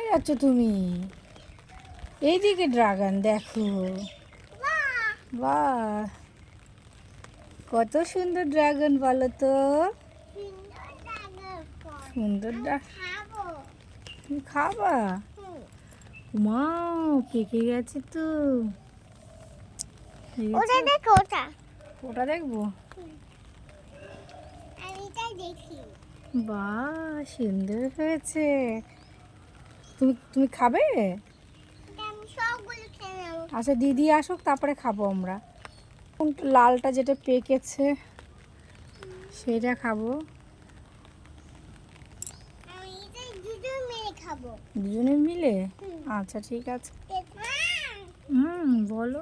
যাচ্ছ তুমি? এইদিকে ড্রাগন দেখো। বাহ, কত সুন্দর ড্রাগন বলো তো। সুন্দর তুমি খাবা? মা, পেকে গেছে তো। ওটা দেখবো। বাহ, সুন্দর হয়েছে। তুমি তুমি খাবে? আচ্ছা, দিদি আসুক তারপরে খাবো আমরা। লালটা যেটা পেকেছে সেটা খাবো। দুজনে মিলে? আচ্ছা ঠিক আছে। বলো।